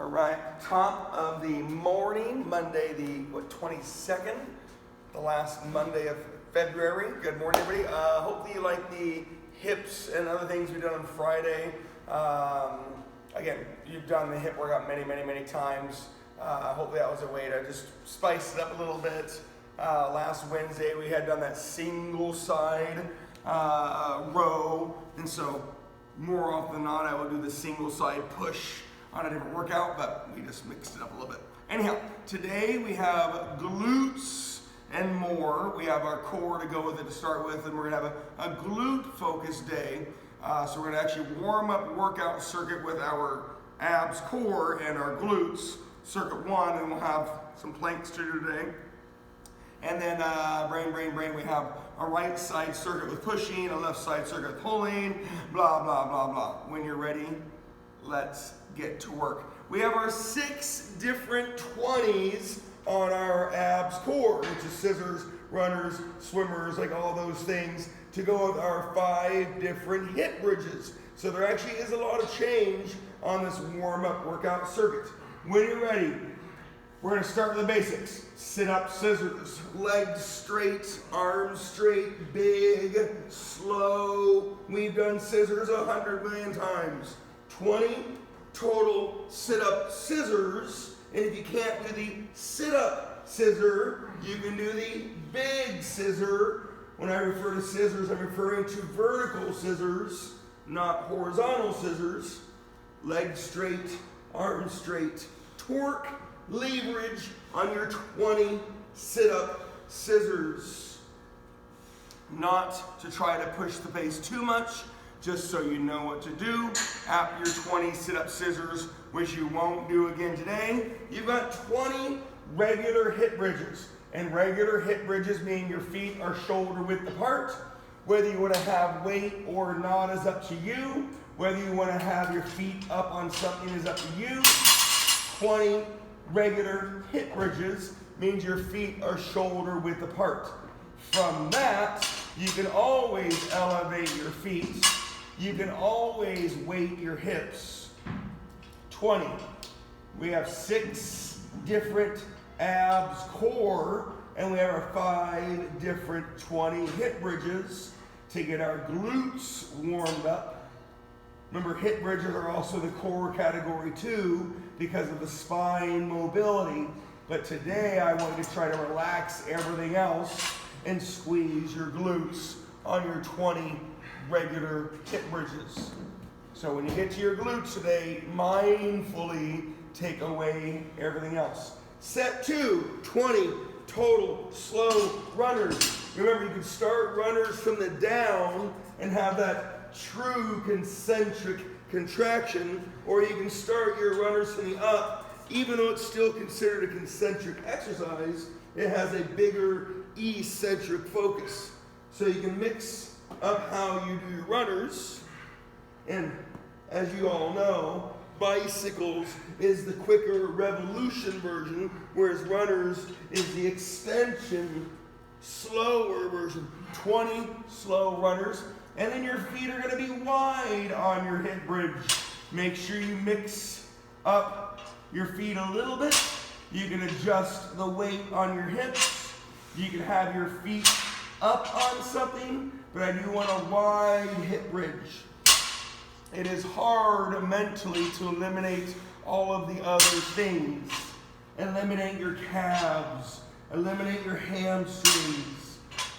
All right, top of the morning, Monday the 22nd, the last Monday of February. Good morning, everybody. Hopefully you like the hips and other things we did on Friday. Again, you've done the hip workout many times. Hopefully that was a way to just spice it up a little bit. Last Wednesday we had done that single side row, and so more often than not I will do the single side push on a different workout, but we just mixed it up a little bit. Anyhow, today we have glutes and more. We have our core to go with it to start with, and we're gonna have a glute focused day. So we're gonna actually warm up workout circuit with our abs core and our glutes, circuit one, and we'll have some planks to do today. And then brain, we have a right side circuit with pushing, a left side circuit with pulling, blah, blah, blah, blah. When you're ready, let's get to work. We have our 6 different 20s on our abs core, which is scissors, runners, swimmers, like all those things, to go with our 5 different hip bridges. So there actually is a lot of change on this warm-up workout circuit. When you're ready, we're gonna start with the basics. Sit up scissors, legs straight, arms straight, big, slow. We've done scissors 100 million times. 20 total sit-up scissors, and if you can't do the sit-up scissor, you can do the big scissor. When I refer to scissors, I'm referring to vertical scissors, not horizontal scissors. Legs straight, arms straight. Torque, leverage on your 20 sit-up scissors. Not to try to push the pace too much, just so you know what to do. After your 20 sit-up scissors, which you won't do again today, you've got 20 regular hip bridges. And regular hip bridges mean your feet are shoulder width apart. Whether you want to have weight or not is up to you. Whether you want to have your feet up on something is up to you. 20 regular hip bridges means your feet are shoulder width apart. From that, you can always elevate your feet. You can always weight your hips. 20. We have 6 different abs core, and we have our 5 different 20 hip bridges to get our glutes warmed up. Remember, hip bridges are also the core category too because of the spine mobility. But today I want you to try to relax everything else and squeeze your glutes on your 20 regular hip bridges. So when you get to your glutes today, mindfully take away everything else. Set 2, 20 total slow runners. Remember, you can start runners from the down and have that true concentric contraction, or you can start your runners from the up. Even though it's still considered a concentric exercise, it has a bigger eccentric focus. So you can mix up how you do your runners. And as you all know, bicycles is the quicker revolution version, whereas runners is the extension, slower version. 20 slow runners. And then your feet are going to be wide on your hip bridge. Make sure you mix up your feet a little bit. You can adjust the weight on your hips. You can have your feet up on something, but I do want a wide hip bridge. It is hard mentally to eliminate all of the other things. Eliminate your calves. Eliminate your hamstrings.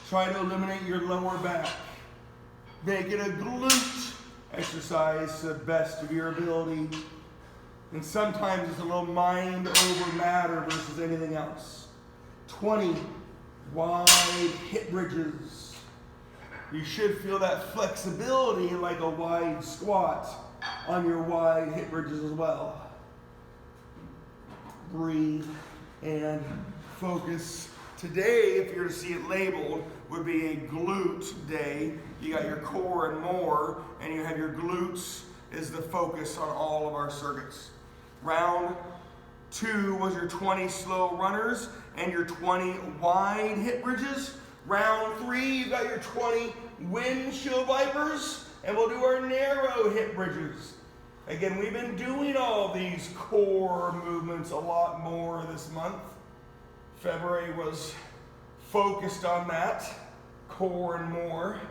Try to eliminate your lower back. Make it a glute exercise to the best of your ability. And sometimes it's a little mind over matter versus anything else. 20 wide hip bridges. You should feel that flexibility like a wide squat on your wide hip bridges as well. Breathe and focus. Today, if you're to see it labeled, would be a glute day. You got your core and more, and you have your glutes is the focus on all of our circuits. Round 2 was your 20 slow runners and your 20 wide hip bridges. Round 3, you got your 20 windshield wipers, and we'll do our narrow hip bridges. Again, we've been doing all these core movements a lot more this month. February was focused on that, core and more.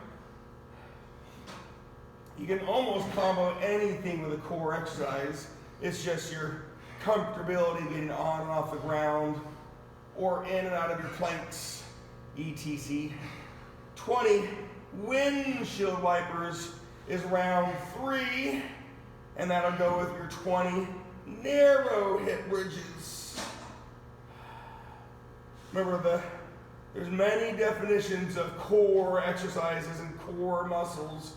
You can almost combo anything with a core exercise. It's just your comfortability getting on and off the ground or in and out of your planks, etc. 20 windshield wipers is round 3, and that'll go with your 20 narrow hip bridges. Remember, there's many definitions of core exercises and core muscles,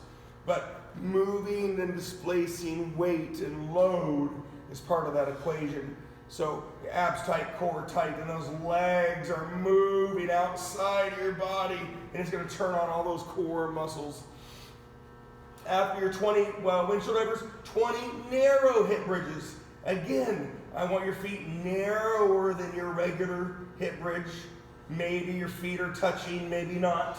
but moving and displacing weight and load is part of that equation. So abs tight, core tight, and those legs are moving outside of your body, and it's going to turn on all those core muscles. After your 20 windshield wipers, 20 narrow hip bridges. Again, I want your feet narrower than your regular hip bridge. Maybe your feet are touching, maybe not.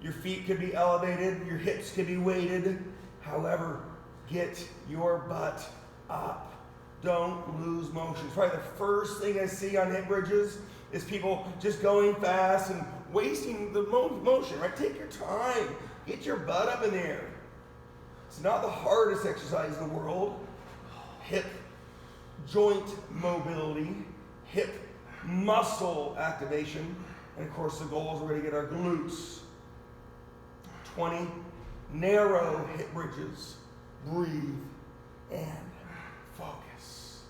Your feet could be elevated, your hips could be weighted. However, get your butt up. Don't lose motion. It's probably the first thing I see on hip bridges is people just going fast and wasting the motion, right? Take your time. Get your butt up in the air. It's not the hardest exercise in the world. Hip joint mobility, hip muscle activation, and of course the goal is we're going to get our glutes. 20 narrow hip bridges. Breathe and focus.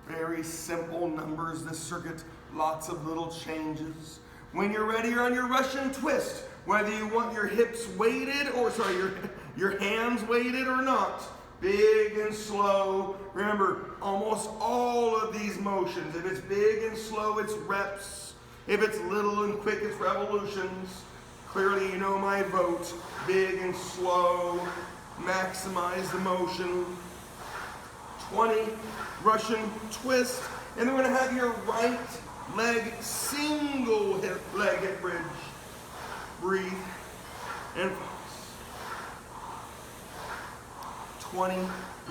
Very simple numbers, this circuit, lots of little changes. When you're ready, you're on your Russian twist. Whether you want your hips weighted, your hands weighted or not. Big and slow. Remember, almost all of these motions, if it's big and slow, it's reps. If it's little and quick, it's revolutions. Clearly, you know my vote. Big and slow. Maximize the motion. 20 Russian twist. And then we're going to have your right leg single leg hip bridge. Breathe and focus. 20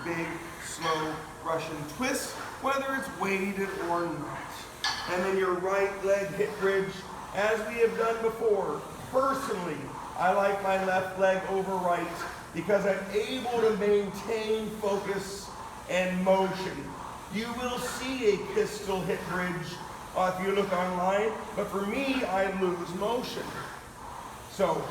big, slow Russian twist, whether it's weighted or not. And then your right leg hip bridge, as we have done before. Personally, I like my left leg over right because I'm able to maintain focus and motion. You will see a pistol hip bridge if you look online, but for me, I lose motion. So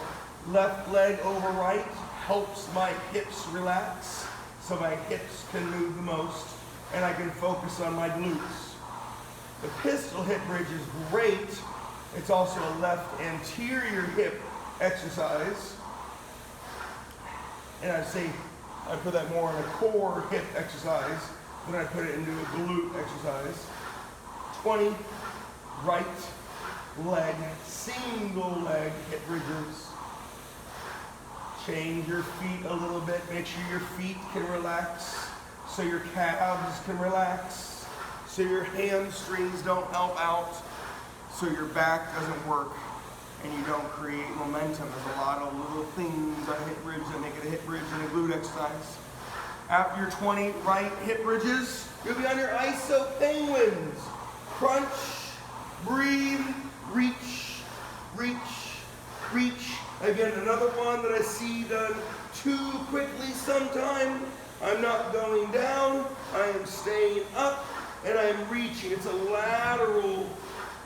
left leg over right helps my hips relax, so my hips can move the most, and I can focus on my glutes. The pistol hip bridge is great. It's also a left anterior hip exercise. And I'd say I put that more in a core hip exercise than I put it into a glute exercise. 20 right leg, single leg hip bridges. Change your feet a little bit. Make sure your feet can relax so your calves can relax, so your hamstrings don't help out, so your back doesn't work and you don't create momentum. There's a lot of little things on a hip bridge that make it a hip bridge and a glute exercise. After your 20 right hip bridges, you'll be on your iso penguins. Crunch, breathe, reach, reach, reach. Again, another one that I see done too quickly sometime. I'm not going down, I am staying up, and I'm reaching. It's a lateral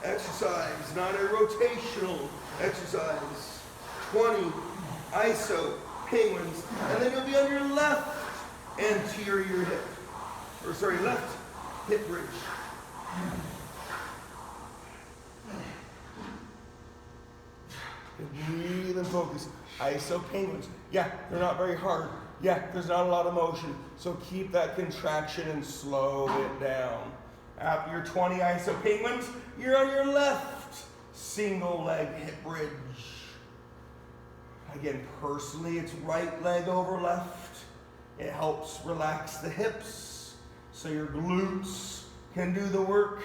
exercise, not a rotational exercise. 20 iso penguins. And then you'll be on your left anterior hip, left hip bridge. Breathe and focus. Iso penguins. Yeah, they're not very hard. Yeah, there's not a lot of motion. So keep that contraction and slow it down. After your 20 iso penguins, you're on your left single leg hip bridge. Again, personally, it's right leg over left. It helps relax the hips so your glutes can do the work.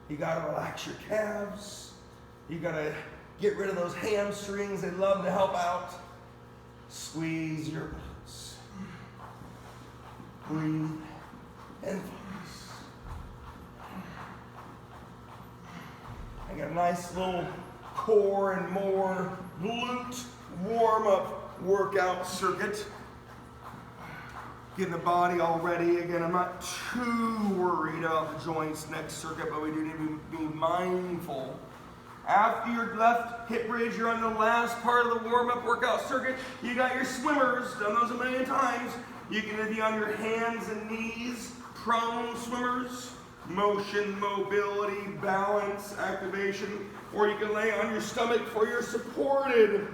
You gotta relax your calves. You gotta get rid of those hamstrings. They love to help out. Squeeze your glutes. Breathe and focus. I got a nice little core and more glute warm-up workout circuit. Getting the body all ready. Again, I'm not too worried about the joints next circuit, but we do need to be mindful. After your left hip bridge, you're on the last part of the warm-up workout circuit. You got your swimmers, done those a million times. You can either be on your hands and knees, prone swimmers, motion, mobility, balance, activation, or you can lay on your stomach for your supported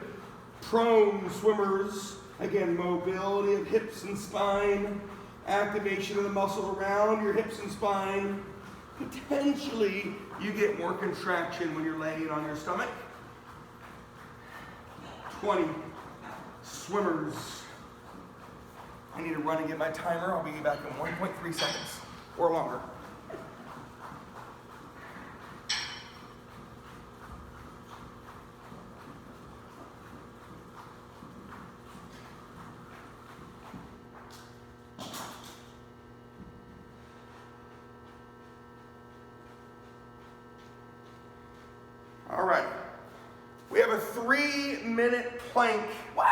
prone swimmers. Again, mobility of hips and spine, activation of the muscle around your hips and spine. Potentially, you get more contraction when you're laying on your stomach. 20 swimmers. I need to run and get my timer. I'll be back in 1.3 seconds or longer. All right, we have a 3-minute plank. What?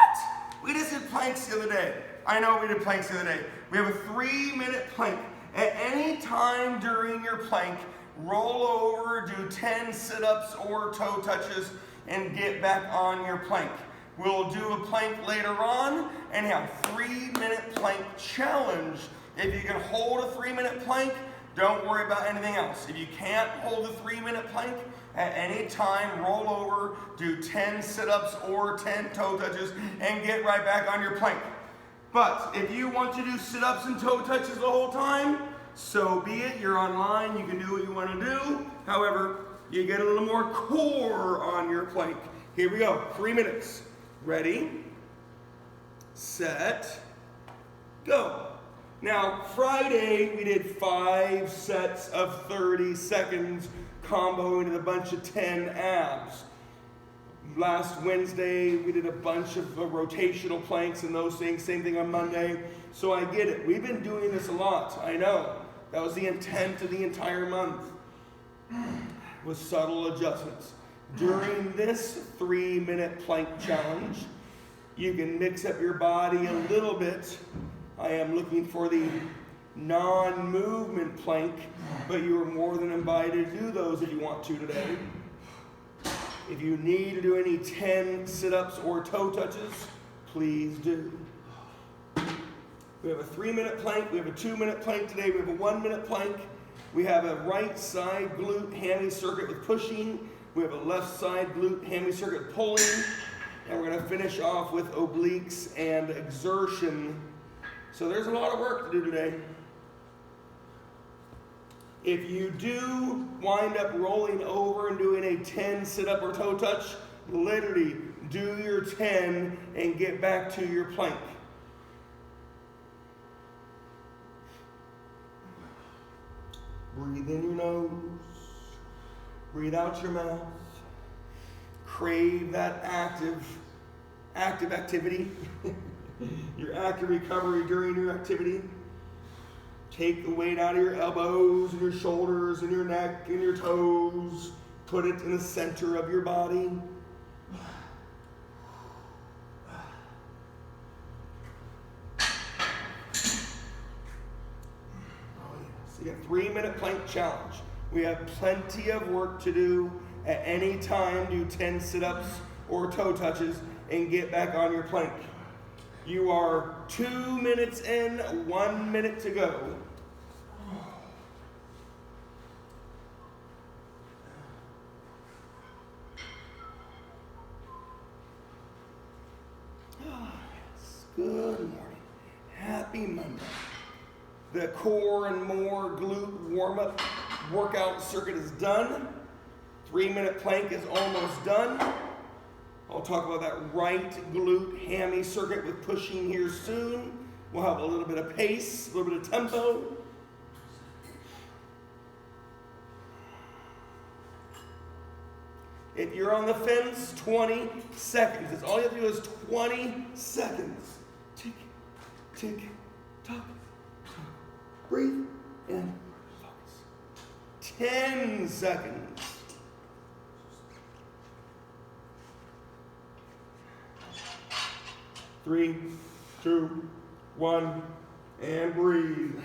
We just did planks the other day. I know we did planks the other day. We have a 3-minute plank. At any time during your plank, roll over, do 10 sit-ups or toe touches, and get back on your plank. We'll do a plank later on and have 3-minute plank challenge. If you can hold a 3-minute plank, don't worry about anything else. If you can't hold a 3-minute plank, at any time, roll over, do 10 sit-ups or 10 toe touches, and get right back on your plank. But if you want to do sit-ups and toe touches the whole time, so be it. You're online, you can do what you want to do. However, you get a little more core on your plank. Here we go, 3 minutes. Ready, set, go. Now, Friday, we did 5 sets of 30 seconds, comboing with a bunch of 10 abs. Last Wednesday, we did a bunch of rotational planks and those things. Same thing on Monday. So I get it. We've been doing this a lot. I know. That was the intent of the entire month, with subtle adjustments. During this 3-minute plank challenge, you can mix up your body a little bit. I am looking for the non-movement plank, but you are more than invited to do those if you want to today. If you need to do any 10 sit-ups or toe touches, please do. We have a 3-minute plank, we have a 2-minute plank today, we have a 1-minute plank. We have a right side glute hammy circuit with pushing. We have a left side glute hammy circuit with pulling. And we're going to finish off with obliques and exertion. So there's a lot of work to do today. If you do wind up rolling over and doing a 10 sit-up or toe touch, literally do your 10 and get back to your plank. Breathe in your nose, breathe out your mouth. Crave that active activity, your active recovery during your activity. Take the weight out of your elbows and your shoulders and your neck and your toes. Put it in the center of your body. So you got 3-minute plank challenge. We have plenty of work to do. At any time, do 10 sit-ups or toe touches and get back on your plank. You are 2 minutes in, 1 minute to go. Good morning. Happy Monday. The core and more glute warm-up workout circuit is done. 3-minute plank is almost done. I'll talk about that right glute hammy circuit with pushing here soon. We'll have a little bit of pace, a little bit of tempo. If you're on the fence, 20 seconds. That's all you have to do is 20 seconds. Tick, tick, tock, tock. Breathe and focus. 10 seconds. 3, 2, 1, and breathe.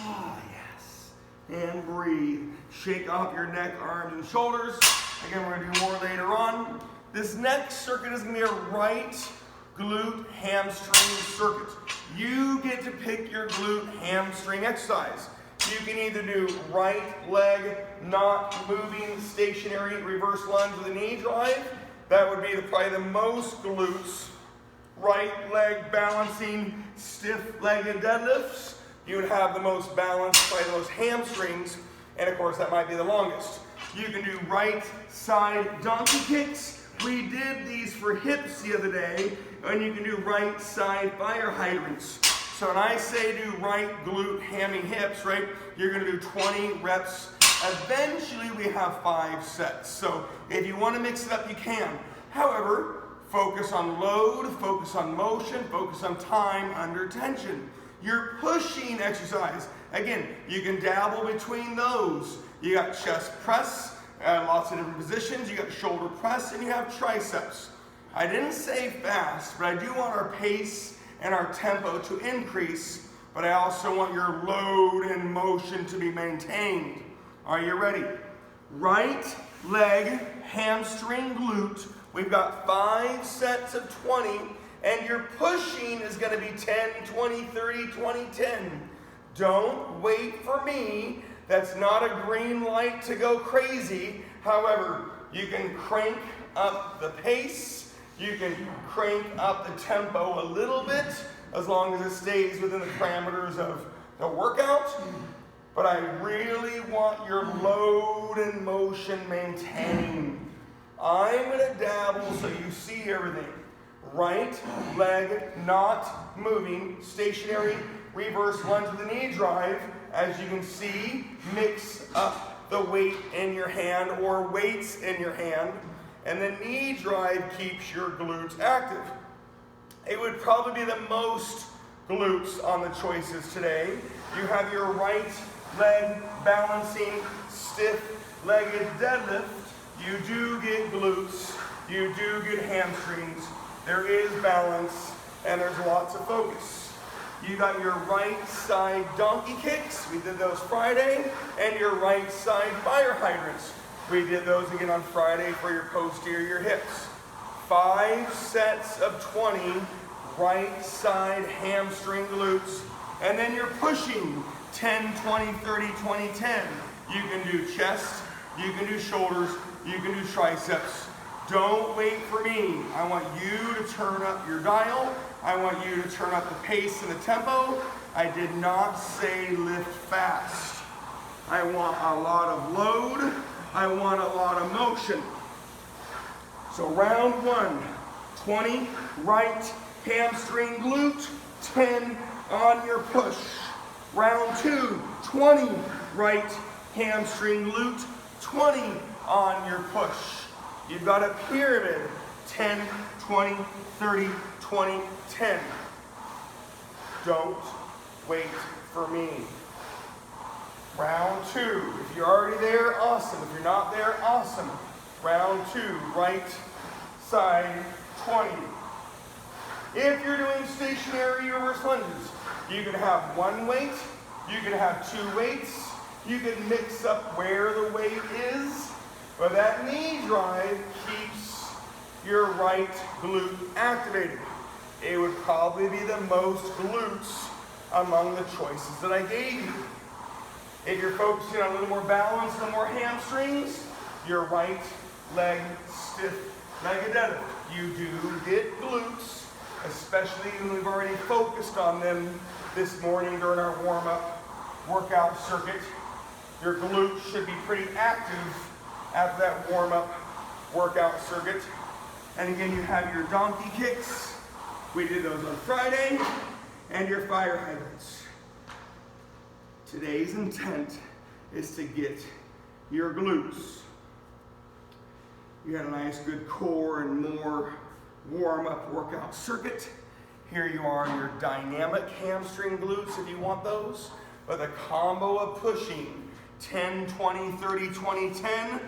Ah, yes. And breathe. Shake off your neck, arms, and shoulders. Again, we're going to do more later on. This next circuit is going to be a right glute hamstring circuit. You get to pick your glute hamstring exercise. You can either do right leg, not moving, stationary, reverse lunge with a knee drive. That would be probably the most glutes. Right leg balancing, stiff-legged deadlifts. You would have the most balance, probably the most hamstrings, and of course that might be the longest. You can do right side donkey kicks. We did these for hips the other day, and you can do right side fire hydrants. So when I say do right glute hamming hips, right, you're going to do 20 reps. Eventually we have 5 sets. So if you want to mix it up, you can. However, focus on load, focus on motion, focus on time under tension. Your pushing exercise, again, you can dabble between those. You got chest press, lots of different positions. You got shoulder press, and you have triceps. I didn't say fast, but I do want our pace and our tempo to increase, but I also want your load and motion to be maintained. Are you ready? Right leg, hamstring, glute. We've got 5 sets of 20, and your pushing is going to be 10, 20, 30, 20, 10. Don't wait for me. That's not a green light to go crazy. However, you can crank up the pace. You can crank up the tempo a little bit as long as it stays within the parameters of the workout. But I really want your load and motion maintained. I'm going to dabble so you see everything. Right leg not moving, stationary, reverse lunge with the knee drive. As you can see, mix up the weight in your hand or weights in your hand. And the knee drive keeps your glutes active. It would probably be the most glutes on the choices today. You have your right leg balancing, stiff-legged deadlift. You do get glutes, you do get hamstrings, there is balance, and there's lots of focus. You got your right side donkey kicks, we did those Friday, and your right side fire hydrants. We did those again on Friday for your posterior hips. 5 sets of 20 right side hamstring glutes, and then you're pushing 10, 20, 30, 20, 10. You can do chest, you can do shoulders, you can do triceps. Don't wait for me. I want you to turn up your dial. I want you to turn up the pace and the tempo. I did not say lift fast. I want a lot of load. I want a lot of motion. So round 1, 20 right hamstring glute, 10 on your push. Round 2, 20 right hamstring glute, 20 on your push. You've got a pyramid, 10, 20, 30, 20, 10. Don't wait for me. Round 2, if you're already there, awesome. If you're not there, awesome. Round 2, right side 20. If you're doing stationary reverse lunges, you can have 1 weight, you can have 2 weights, you can mix up where the weight is, but that knee drive keeps your right glute activated. It would probably be the most glutes among the choices that I gave you. If you're focusing on a little more balance, a little more hamstrings, your right leg stiff-legged deadlift. You do get glutes, especially when we've already focused on them this morning during our warm-up workout circuit. Your glutes should be pretty active after that warm-up workout circuit. And again, you have your donkey kicks. We did those on Friday. And your fire hydrants. Today's intent is to get your glutes. You got a nice good core and more warm-up workout circuit. Here you are in your dynamic hamstring glutes if you want those. With a combo of pushing 10, 20, 30, 20, 10.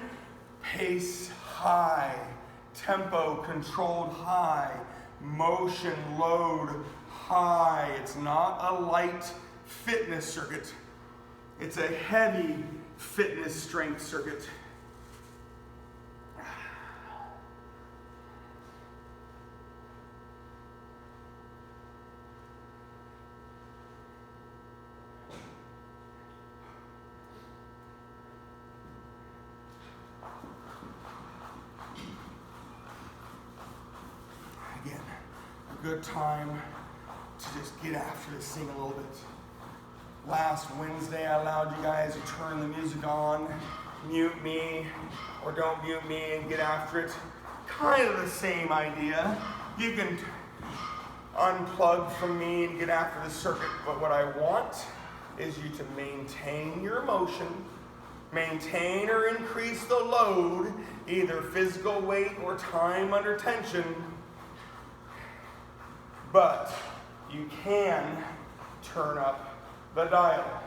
Pace high, tempo controlled high, motion load high. It's not a light fitness circuit. It's a heavy fitness strength circuit. Again, a good time to just get after this thing a little bit. Last Wednesday, I allowed you guys to turn the music on, mute me, or don't mute me and get after it. Kind of the same idea. You can unplug from me and get after the circuit, but what I want is you to maintain your motion, maintain or increase the load, either physical weight or time under tension, but you can turn up the dial.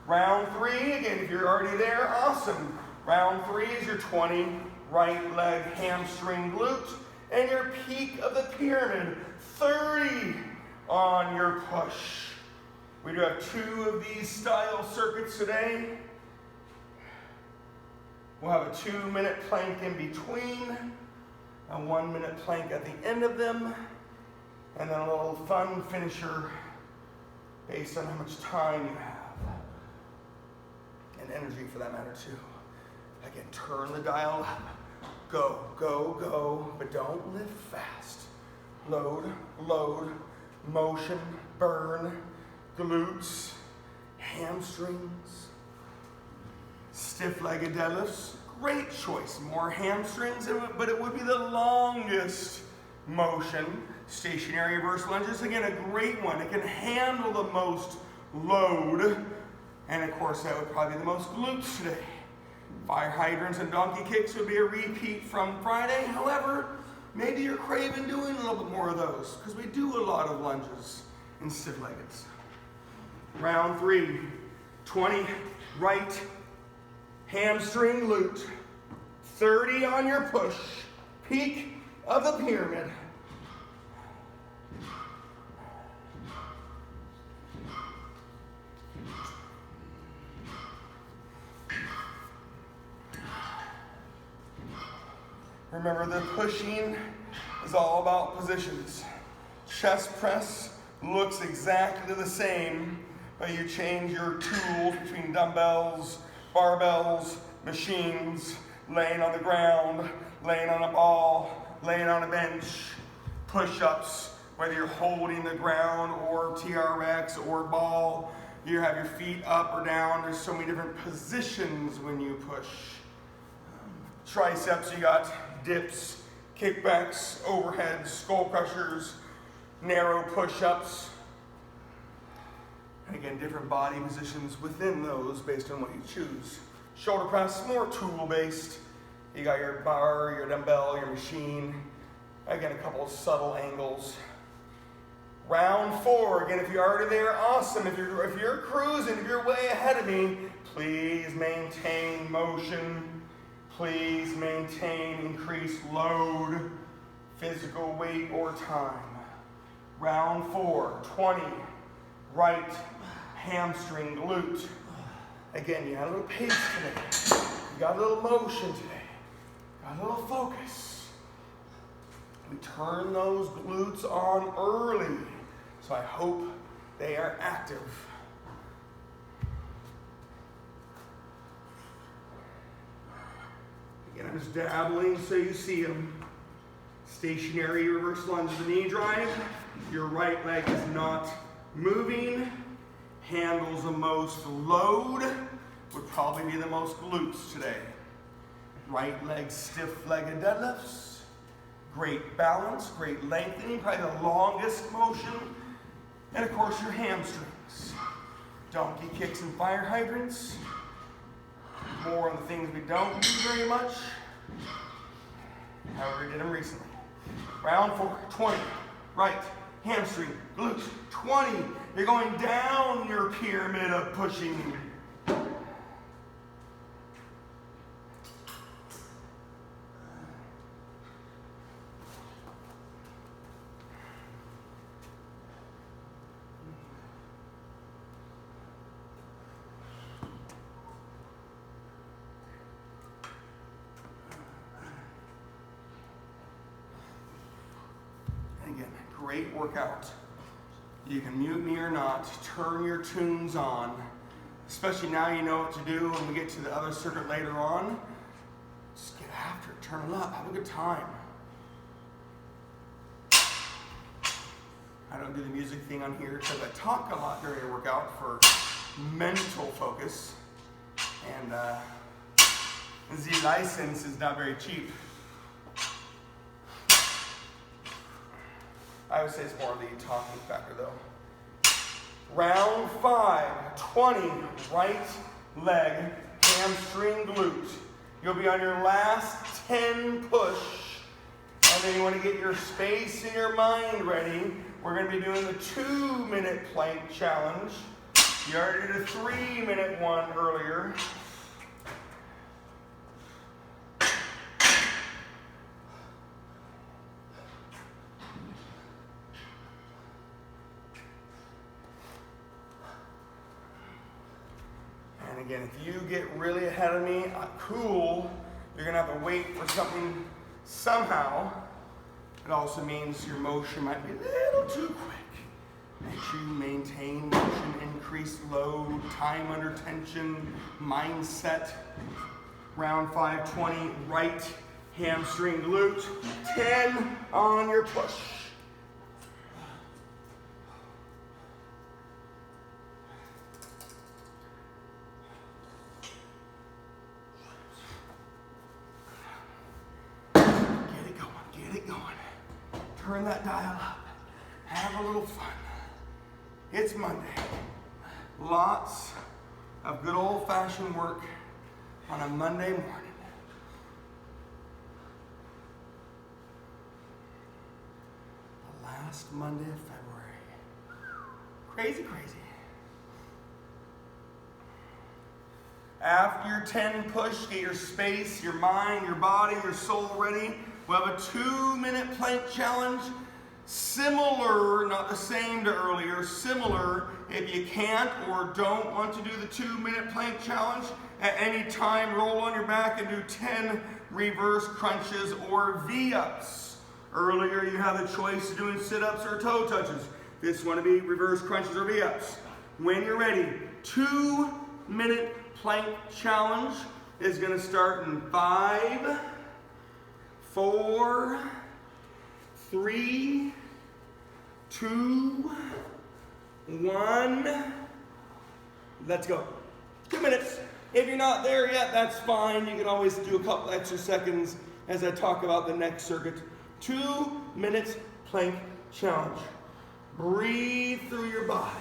Round 3, again, if you're already there, awesome. Round 3 is your 20 right leg hamstring glute and your peak of the pyramid, 30 on your push. We do have 2 of these style circuits today. We'll have a 2-minute plank in between, a 1-minute plank at the end of them, and then a little fun finisher based on how much time you have, and energy for that matter too. Again, turn the dial up. Go, go, go, but don't lift fast. Load, load, motion, burn, glutes, hamstrings, stiff-legged deadlifts. Great choice. More hamstrings, but it would be the longest motion. Stationary reverse lunges, again, a great one. It can handle the most load, and of course that would probably be the most glutes today. Fire hydrants and donkey kicks would be a repeat from Friday. However, maybe you're craving doing a little bit more of those, because we do a lot of lunges and stiff-leggeds. Round 3, 20 right hamstring glute, 30 on your push, peak of the pyramid. Remember, the pushing is all about positions. Chest press looks exactly the same, but you change your tools between dumbbells, barbells, machines, laying on the ground, laying on a ball, laying on a bench, push-ups, whether you're holding the ground or TRX or ball, you have your feet up or down. There's so many different positions when you push. Triceps, you got dips, kickbacks, overheads, skull crushers, narrow push-ups. And again, different body positions within those based on what you choose. Shoulder press, more tool-based. You got your bar, your dumbbell, your machine. Again, a couple of subtle angles. Round 4, again, if you're already there, awesome. If you're cruising, if you're way ahead of me, please maintain motion. Please maintain increased load, physical weight or time. Round 4, 20, right hamstring glute. Again, you got a little pace today. You got a little motion today. Got a little focus. We turn those glutes on early, so I hope they are active. Again, I'm just dabbling so you see them. Stationary reverse lunge to the knee drive. Your right leg is not moving. Handles the most load. Would probably be the most glutes today. Right leg stiff-legged deadlifts. Great balance, great lengthening, probably the longest motion. And of course your hamstrings. Donkey kicks and fire hydrants. More on the things we don't do very much. however we did them recently. Round 4, 20, right, hamstring, glutes, 20. You're going down your pyramid of pushing. Again, great workout. You can mute me or not, turn your tunes on, especially now you know what to do when we get to the other circuit later on. Just get after it, turn it up, have a good time. I don't do the music thing on here because I talk a lot during a workout for mental focus, and the license is not very cheap. I would say it's more of the talking factor though. Round 5, 20, right leg, hamstring, glute. You'll be on your last 10 push, and then you want to get your space and your mind ready. We're going to be doing the 2-minute plank challenge. You already did a 3-minute one earlier. Again, if you get really ahead of me, cool, you're going to have to wait for something somehow. It also means your motion might be a little too quick. Make sure you maintain motion, increase load, time under tension, mindset. Round 5, 20, right hamstring glute, 10 on your push. Turn that dial up. Have a little fun. It's Monday. Lots of good old-fashioned work on a Monday morning. The last Monday of February. Crazy, crazy. After your 10 push, get your space, your mind, your body, your soul ready. We'll have a 2-minute plank challenge. Similar, not the same to earlier, similar. If you can't or don't want to do the 2-minute plank challenge, at any time roll on your back and do 10 reverse crunches or V-ups. Earlier you had the choice of doing sit-ups or toe touches. This one to be reverse crunches or V-ups. When you're ready, 2-minute plank challenge is going to start in 5, 4, 3, 2, 1. Let's go. 2 minutes. If you're not there yet, that's fine. You can always do a couple extra seconds as I talk about the next circuit. 2 minutes plank challenge. Breathe through your body.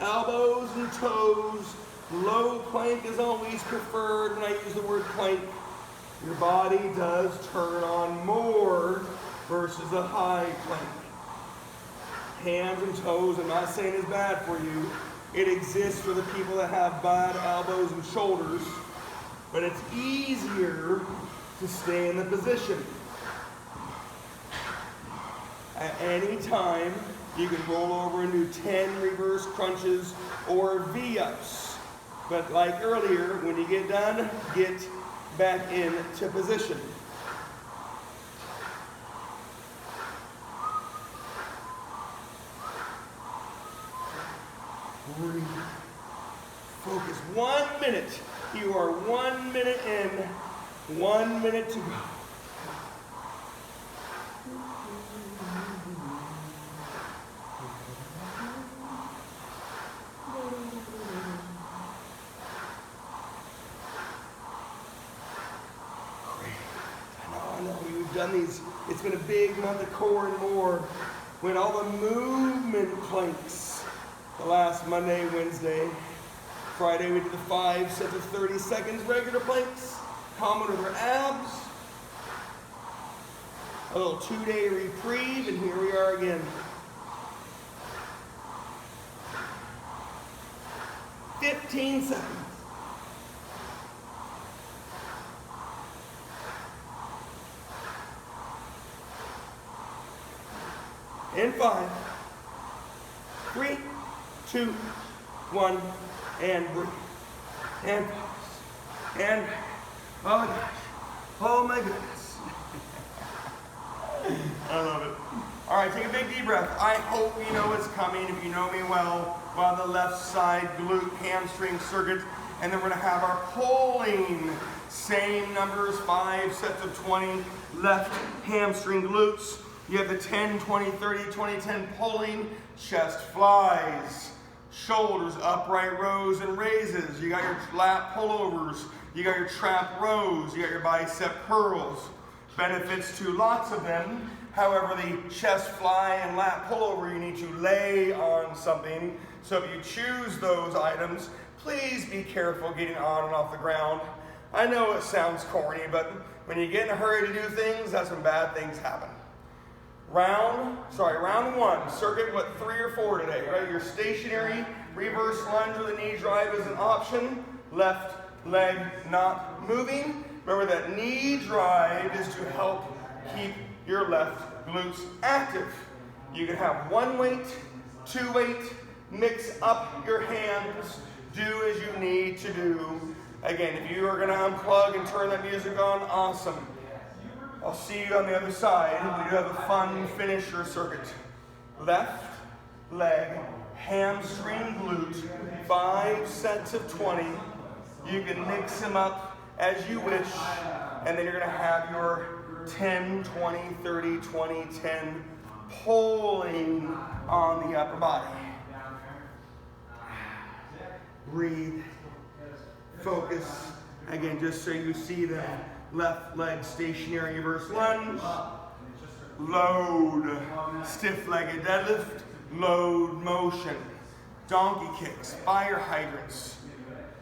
Elbows and toes. Low plank is always preferred when I use the word plank. Your body does turn on more versus a high plank. Hands and toes, I'm not saying is bad for you. It exists for the people that have bad elbows and shoulders, but it's easier to stay in the position. At any time, you can roll over and do 10 reverse crunches or V-ups. But like earlier, when you get done, get back into position. Breathe. Focus. 1 minute. You are 1 minute in, 1 minute to go. Done these, it's been a big month of core and more. Went all the movement planks the last Monday, Wednesday. Friday we did the 5 sets of 30 seconds regular planks. Common with our abs. A little 2-day reprieve, and here we are again. 15 seconds. In 5, 3, 2, 1, and breathe. And pause. And, oh my gosh. Oh my goodness. I love it. All right, take a big deep breath. I hope you know what's coming. If you know me well, we're on the left side glute hamstring circuit, and then we're gonna have our pulling. Same numbers, 5 sets of 20 left hamstring glutes. You have the 10, 20, 30, 20, 10 pulling, chest flies, shoulders, upright rows and raises. You got your lat pullovers. You got your trap rows. You got your bicep curls. Benefits to lots of them. However, the chest fly and lat pullover, you need to lay on something. So if you choose those items, please be careful getting on and off the ground. I know it sounds corny, but when you get in a hurry to do things, that's when bad things happen. Round 1, circuit, 3 or 4 today, right? Your stationary reverse lunge or the knee drive is an option. Left leg not moving. Remember that knee drive is to help keep your left glutes active. You can have 1 weight, 2 weight, mix up your hands, do as you need to do. Again, if you are gonna unplug and turn that music on, awesome. I'll see you on the other side. We do have a fun finisher circuit. Left leg, hamstring glute, 5 sets of 20. You can mix them up as you wish, and then you're gonna have your 10, 20, 30, 20, 10 pulling on the upper body. Breathe, focus. Again, just so you see the left leg stationary reverse lunge, load, stiff-legged deadlift, load motion, donkey kicks, fire hydrants,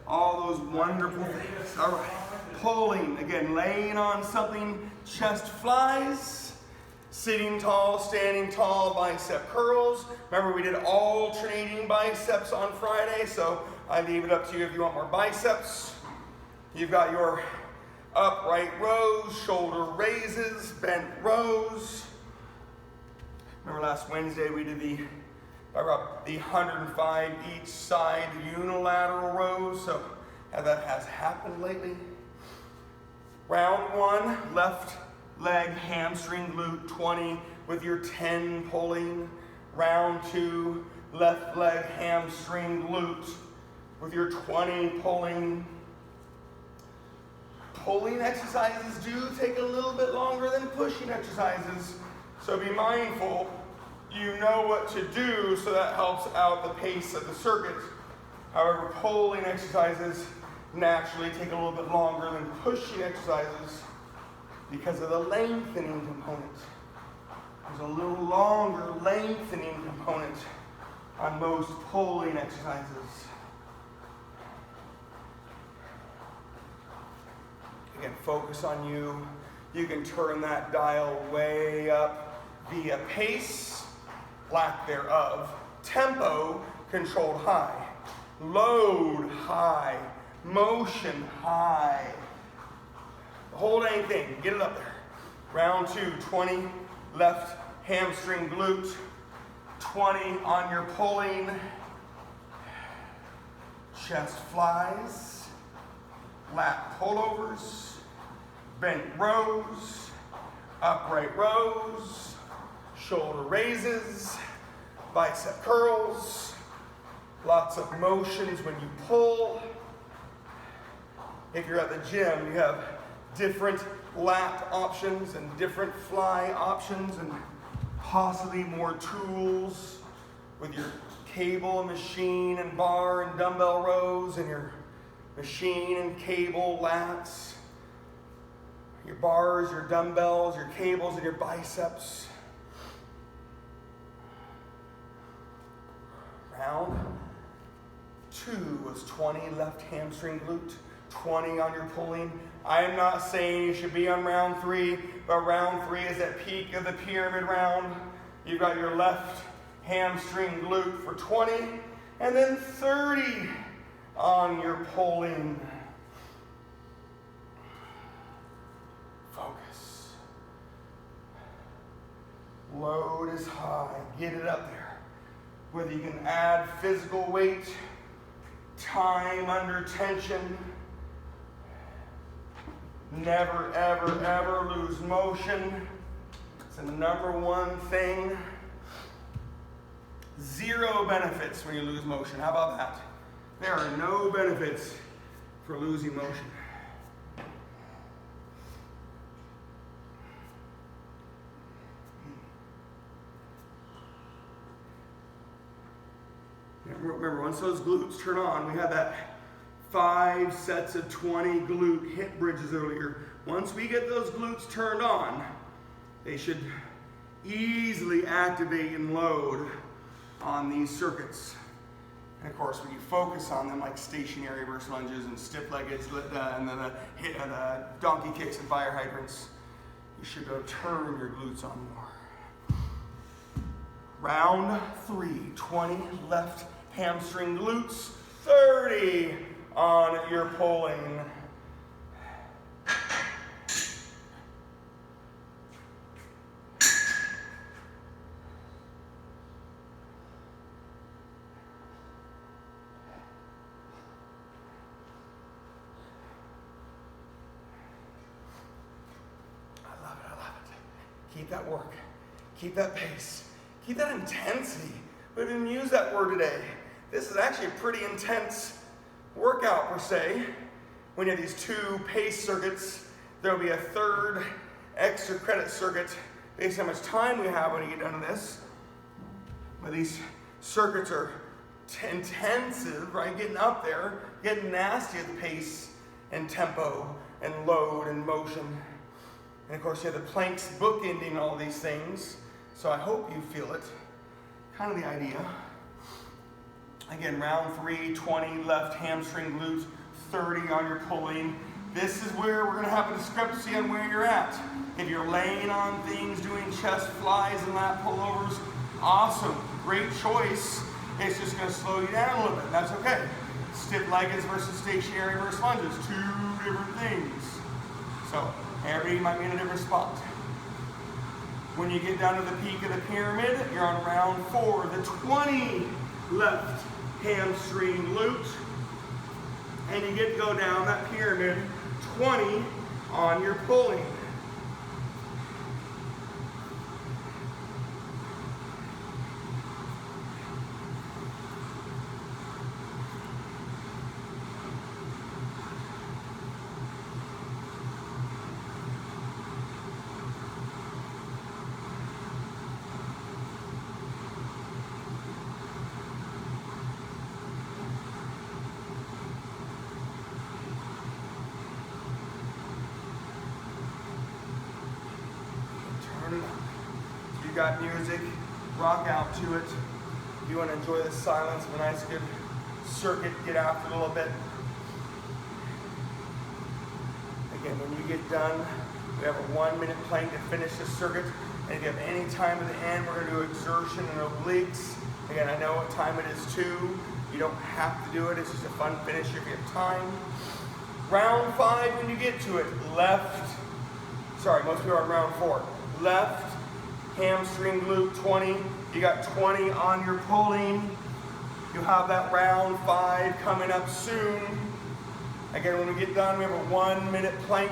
all those wonderful things. All right, pulling, again, laying on something, chest flies, sitting tall, standing tall, bicep curls. Remember, we did alternating biceps on Friday, so I leave it up to you if you want more biceps. You've got your upright rows, shoulder raises, bent rows. Remember last Wednesday we did the 105 each side unilateral rows, so how that has happened lately. Round 1, left leg hamstring glute 20 with your 10 pulling. Round 2, left leg hamstring glute with your 20 pulling. Pulling exercises do take a little bit longer than pushing exercises, so be mindful. You know what to do, so that helps out the pace of the circuit. However, pulling exercises naturally take a little bit longer than pushing exercises because of the lengthening component. There's a little longer lengthening component on most pulling exercises. Again, focus on you. You can turn that dial way up via pace, lack thereof, tempo controlled high, load high, motion high. Hold anything, get it up there. Round 2, 20 left hamstring glute, 20 on your pulling, chest flies, lat pullovers, bent rows, upright rows, shoulder raises, bicep curls, lots of motions when you pull. If you're at the gym, you have different lat options and different fly options and possibly more tools with your cable and machine and bar and dumbbell rows and your machine and cable lats, your bars, your dumbbells, your cables, and your biceps. Round 2 was 20 left hamstring glute, 20 on your pulling. I am not saying you should be on round 3, but round 3 is that peak of the pyramid round. You've got your left hamstring glute for 20, and then 30 on your pulling. Focus. Load is high. Get it up there. Whether you can add physical weight, time under tension. Never, ever, ever lose motion. It's the number one thing. 0 benefits when you lose motion. How about that? There are no benefits for losing motion. Remember, once those glutes turn on, we had that 5 sets of 20 glute hip bridges earlier. Once we get those glutes turned on, they should easily activate and load on these circuits. And of course, when you focus on them, like stationary reverse lunges and stiff-legged, and then the donkey kicks and fire hydrants, you should go turn your glutes on more. Round 3, 20 left hamstring glutes, 30 on your pulling. Keep that work. Keep that pace. Keep that intensity. We didn't use that word today. This is actually a pretty intense workout per se. When you have these 2 pace circuits, there will be a 3rd extra credit circuit based on how much time we have when you get done with this. But these circuits are intensive, right? Getting up there, getting nasty at the pace and tempo and load and motion. And of course, you have the planks bookending all these things. So I hope you feel it. Kind of the idea. Again, round 3, 20 left hamstring glutes, 30 on your pulling. This is where we're going to have a discrepancy on where you're at. If you're laying on things, doing chest flies and lat pullovers, awesome. Great choice. It's just going to slow you down a little bit. That's okay. Stiff leggeds versus stationary reverse lunges, 2 different things. So everybody might be in a different spot. When you get down to the peak of the pyramid, you're on round 4, the 20 left hamstring glute. And you get to go down that pyramid, 20 on your pulling. If you got music, rock out to it. If you want to enjoy the silence of a nice good circuit, get after it a little bit. Again, when you get done, we have a 1-minute plank to finish this circuit. And if you have any time at the end, we're going to do exertion and obliques. Again, I know what time it is too. You don't have to do it. It's just a fun finish if you have time. Round 5, when you get to it, most people are on round 4. Left hamstring glute 20. You got 20 on your pulling. You have that round 5 coming up soon. Again, when we get done, we have a 1-minute plank.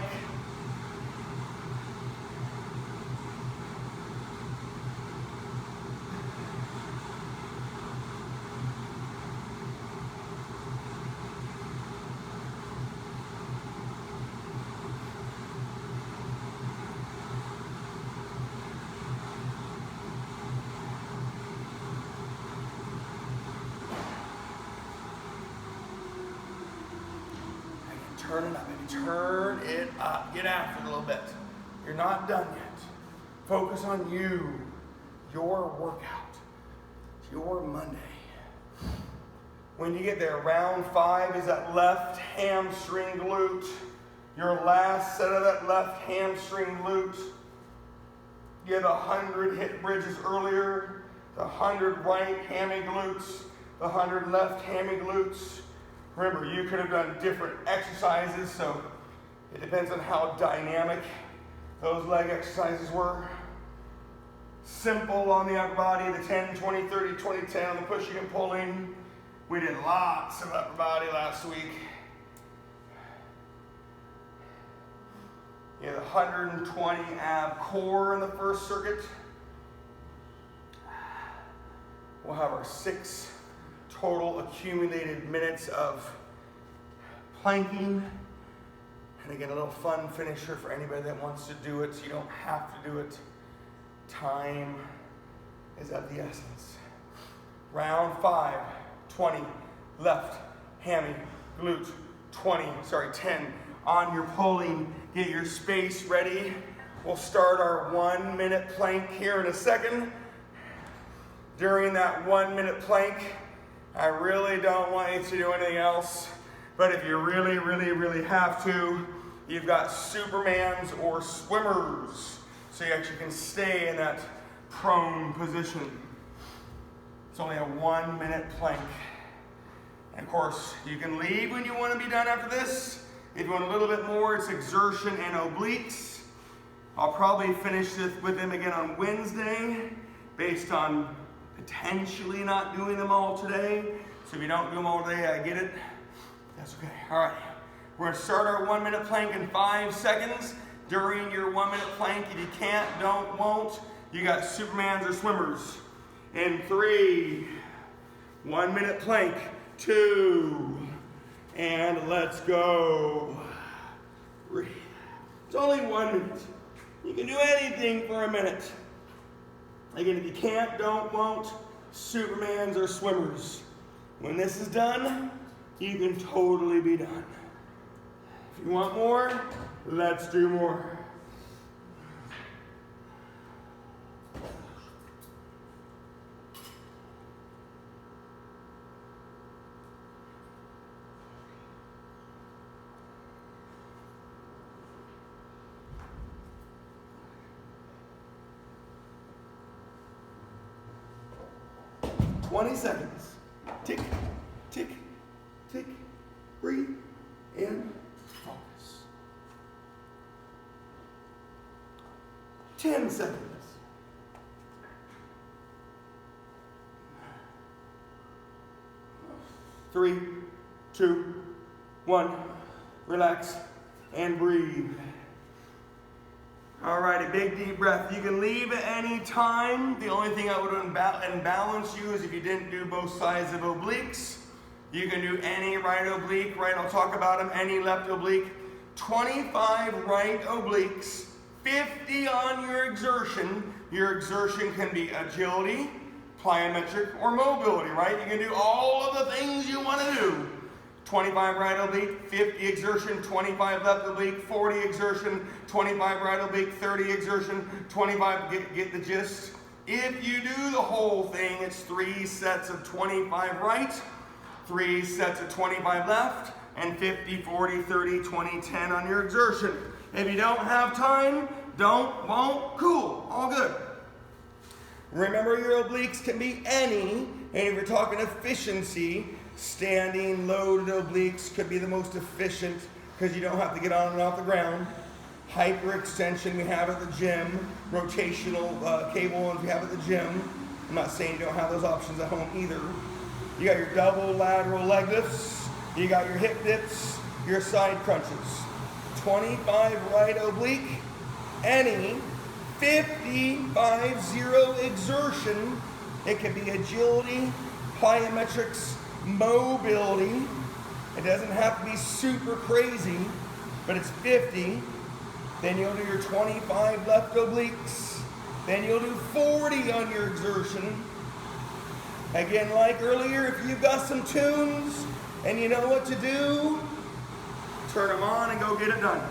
Turn it up, baby. Turn it up. Get after it a little bit. You're not done yet. Focus on you, your workout, your Monday. When you get there, round 5 is that left hamstring glute. Your last set of that left hamstring glute. You had 100 hip bridges earlier, the 100 right hammy glutes, the 100 left hammy glutes. Remember, you could have done different exercises, so it depends on how dynamic those leg exercises were. Simple on the upper body, the 10, 20, 30, 20, 10 on the pushing and pulling. We did lots of upper body last week. You had 120 ab core in the first circuit. We'll have our 6 total accumulated minutes of planking. And again, a little fun finisher for anybody that wants to do it. You don't have to do it. Time is of the essence. Round 5, 20, left hammy glute, 10. On your pulling, get your space ready. We'll start our 1 minute plank here in a second. During that 1 minute plank, I really don't want you to do anything else, but if you really, really, really have to, you've got Supermans or swimmers, so you actually can stay in that prone position. It's only a 1 minute plank. And of course, you can leave when you want to be done after this. If you want a little bit more, it's exertion and obliques. I'll probably finish this with them again on Wednesday, based on potentially not doing them all today. So if you don't do them all today, I get it. That's okay. All right. We're going to start our 1 minute plank in 5 seconds. During your 1 minute plank, if you can't, don't, won't, you got Supermans or swimmers. In 3, 1 minute plank, 2, and let's go. 3. It's only 1 minute. You can do anything for a minute. Again, if you can't, don't, won't, Supermans or swimmers. When this is done, you can totally be done. If you want more, let's do more. Seconds. Tick, tick, tick. Breathe and focus. 10 seconds. 3, 2, 1. Relax and breathe. All right, a big deep breath. You can leave at any time. The only thing I would imbalance you is if you didn't do both sides of obliques. You can do any right oblique, right? I'll talk about them. Any left oblique. 25 right obliques. 50 on your exertion. Your exertion can be agility, plyometric, or mobility, right? You can do all of the things you want to do. 25 right oblique, 50 exertion, 25 left oblique, 40 exertion, 25 right oblique, 30 exertion, 25, get the gist. If you do the whole thing, it's 3 sets of 25 right, 3 sets of 25 left, and 50, 40, 30, 20, 10 on your exertion. If you don't have time, don't, won't, cool, all good. Remember, your obliques can be any, and if you're talking efficiency, standing loaded obliques could be the most efficient because you don't have to get on and off the ground. Hyperextension we have at the gym. Rotational cable ones we have at the gym. I'm not saying you don't have those options at home either. You got your double lateral leg lifts. You got your hip dips, your side crunches. 25 right oblique, any 50 exertion. It can be agility, plyometrics, mobility. It doesn't have to be super crazy, but it's 50. Then you'll do your 25 left obliques. Then you'll do 40 on your exertion. Again, like earlier, if you've got some tunes and you know what to do, turn them on and go get it done.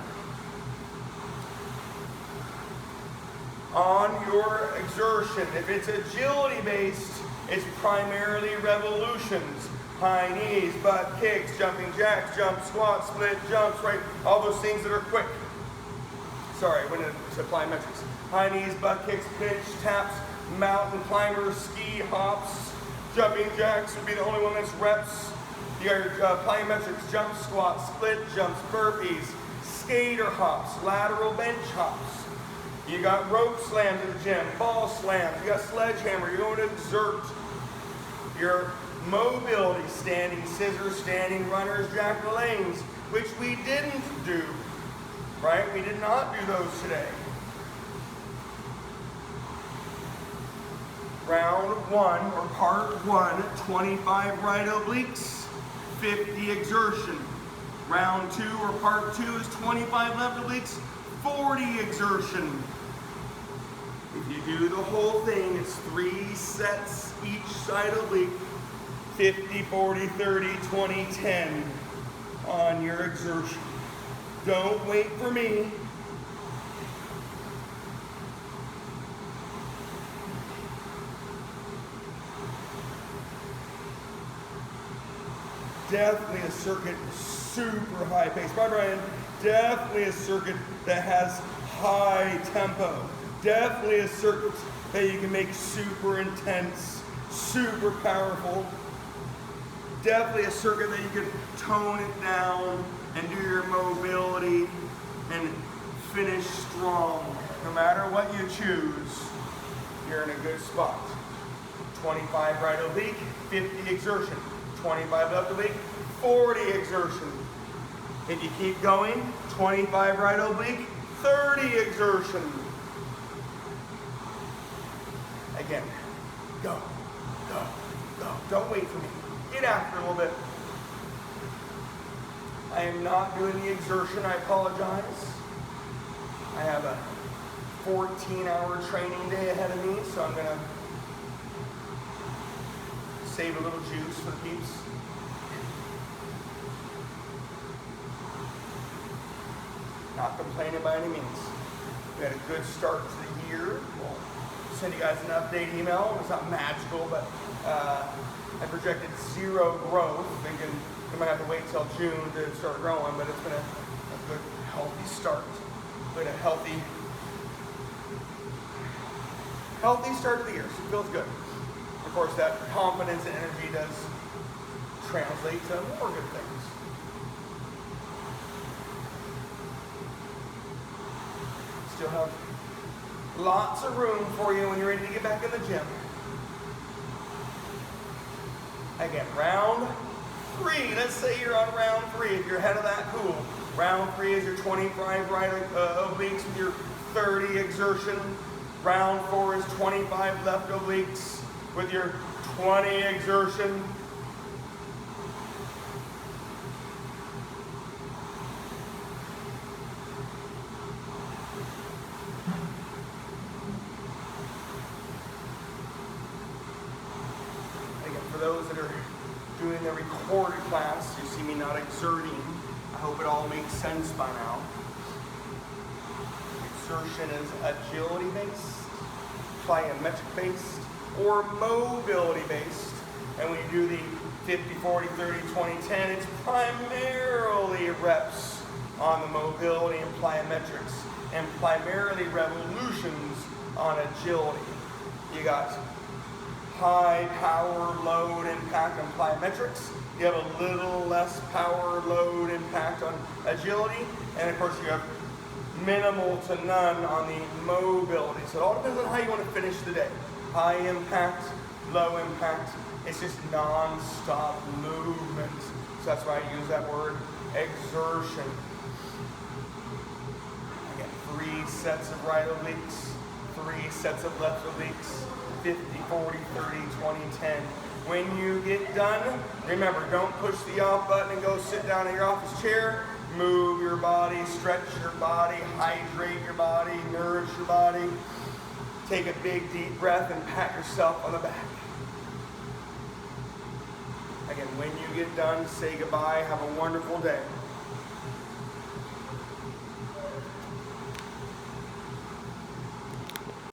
On your exertion, if it's agility based, it's primarily revolutions. High knees, butt kicks, jumping jacks, jump squats, split jumps, right? All those things that are quick. Sorry, when it's plyometrics. High knees, butt kicks, pinch, taps, mountain climbers, ski hops, jumping jacks would be the only one that's reps. You got your plyometrics, jump squats, split jumps, burpees, skater hops, lateral bench hops. You got rope slams in the gym, ball slams, you got sledgehammer, you're going to exert your mobility, standing scissors, standing runners, jack lanes, which we didn't do, right? We did not do those today. Round one, or part one, 25 right obliques, 50 exertion. Round two, or part two, is 25 left obliques, 40 exertion. If you do the whole thing, it's 3 sets each side oblique, 50, 40, 30, 20, 10 on your exertion. Don't wait for me. Definitely a circuit super high pace. Bye, Brian. Definitely a circuit that has high tempo. Definitely a circuit that you can make super intense, super powerful. Definitely a circuit that you can tone it down and do your mobility and finish strong. No matter what you choose, you're in a good spot. 25 right oblique, 50 exertion. 25 left oblique, 40 exertion. If you keep going, 25 right oblique, 30 exertion. Again, go, go, go. Don't wait for me. Get after a little bit. I am not doing the exertion, I apologize. I have a 14-hour training day ahead of me, so I'm gonna save a little juice for the peeps. Not complaining by any means. We had a good start to the year. We'll send you guys an update email. It's not magical, but I projected 0 growth, thinking we might have to wait till June to start growing, but it's been a good, healthy start. We had a healthy start to the year, so it feels good. Of course, that confidence and energy does translate to more good things. Still have lots of room for you when you're ready to get back in the gym. Again, round 3. Let's say you're on round 3. If you're ahead of that, cool. Round 3 is your 25 right obliques with your 30 exertion. Round 4 is 25 left obliques with your 20 exertion. Again, for those that are doing the recorded class, you see me not exerting. I hope it all makes sense by now. Exertion is agility based, plyometric based, or mobility based. And when you do the 50, 40, 30, 20, 10, it's primarily reps on the mobility and plyometrics, and primarily revolutions on agility. You got high power load impact on plyometrics. You have a little less power load impact on agility. And of course you have minimal to none on the mobility. So it all depends on how you want to finish the day. High impact, low impact. It's just non-stop movement. So that's why I use that word exertion. Again, 3 sets of right obliques, 3 sets of left obliques, 50, 40, 30, 20, 10. When you get done, remember, don't push the off button and go sit down in your office chair. Move your body, stretch your body, hydrate your body, nourish your body. Take a big deep breath and pat yourself on the back. Again, when you get done, say goodbye. Have a wonderful day.